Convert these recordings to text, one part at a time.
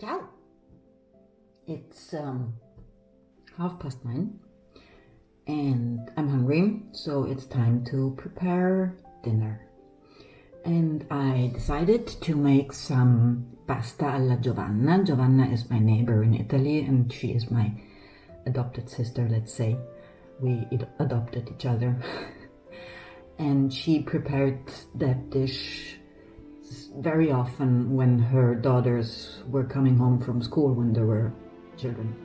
Ciao! It's 9:30 and I'm hungry, so it's time to prepare dinner. And I decided to make some pasta alla Giovanna. Giovanna is my neighbor in Italy and she is my adopted sister, let's say. We adopted each other. And she prepared that dish very often when her daughters were coming home from school when they were children.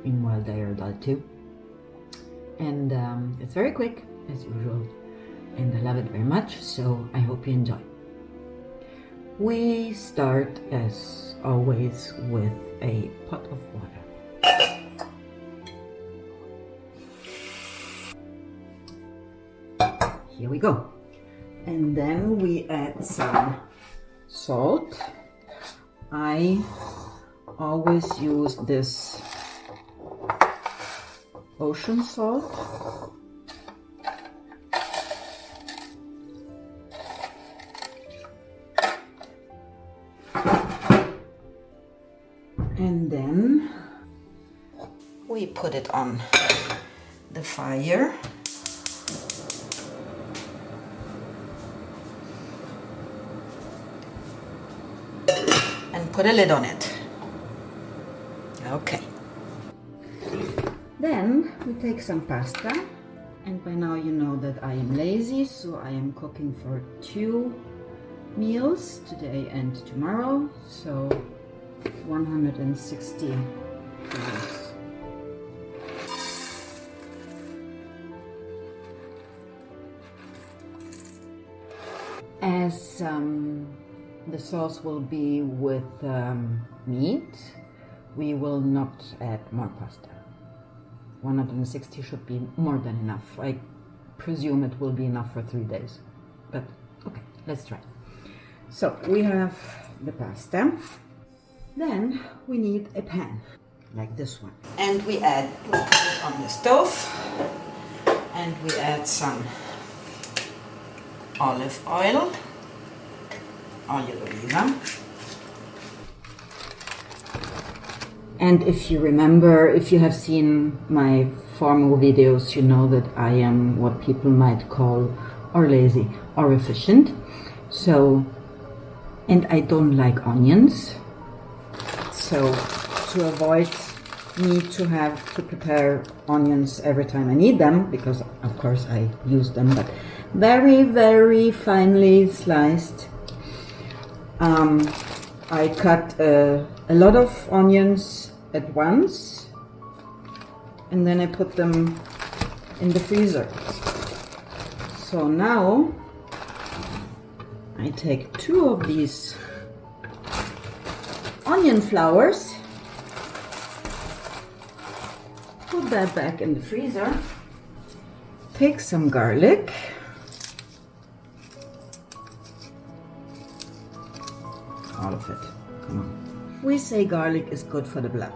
Meanwhile, they are adult too. And it's very quick, as usual. And I love it very much, so I hope you enjoy. We start, as always, with a pot of water. Here we go. And then we add some salt. I always use this ocean salt. And then we put it on the fire. And put a lid on it. Okay. Then we take some pasta. And by now you know that I am lazy, so I am cooking for 2 meals, today and tomorrow. So 160 grams. As the sauce will be with meat, we will not add more pasta. 160 should be more than enough. I presume it will be enough for 3 days. But okay, let's try. So we have the pasta. Then we need a pan, like this one. And we put it on the stove. And we add some olive oil. Olio d'oliva. And if you remember, if you have seen my formal videos, you know that I am what people might call or lazy or efficient. So, and I don't like onions. So to avoid me to have to prepare onions every time I need them, because of course I use them, but very, very finely sliced. I cut a lot of onions at once and then I put them in the freezer. So now I take 2 of these onion flowers, put that back in the freezer, take some garlic, all of it, come on. We say garlic is good for the blood.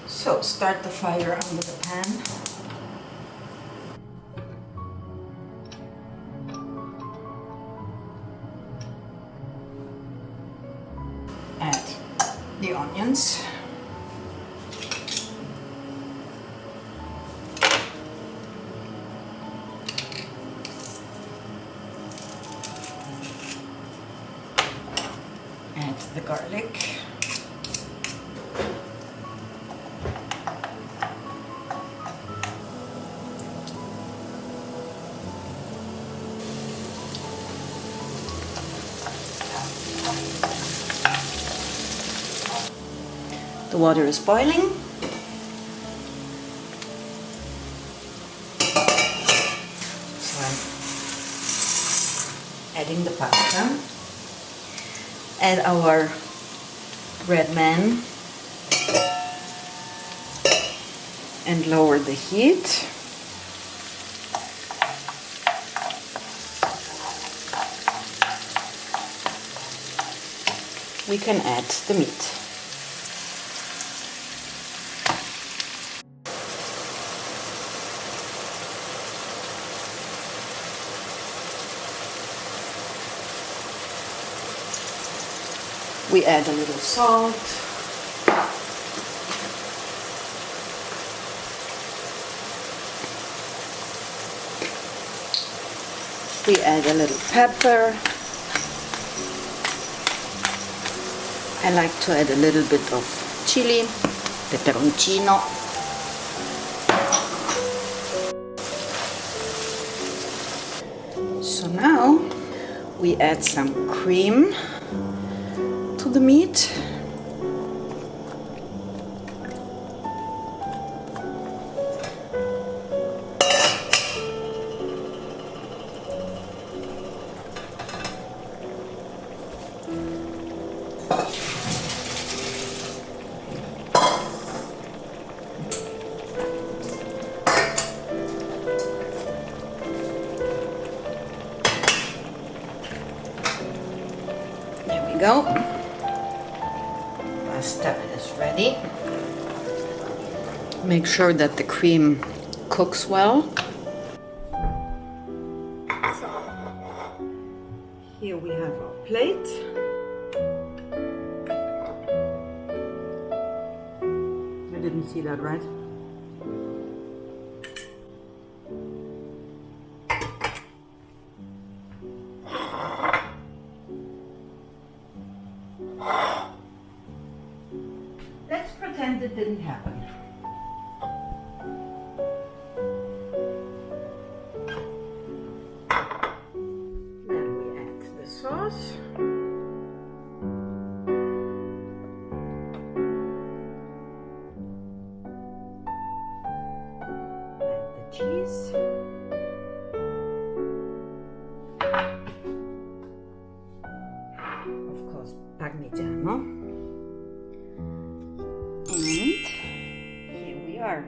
So start the fire under the pan. Add the onions. Add the garlic. The water is boiling. So I'm adding the pasta. Add our red man and lower the heat. We can add the meat. We add a little salt. We add a little pepper. I like to add a little bit of chili, peperoncino. So now we add some cream to the meat. There we go. Pasta is ready. Make sure that the cream cooks well. So, here we have our plate. You didn't see that, right? Let's pretend it didn't happen. Then we add the sauce. Add the cheese. Of course, Parmigiano. And here we are.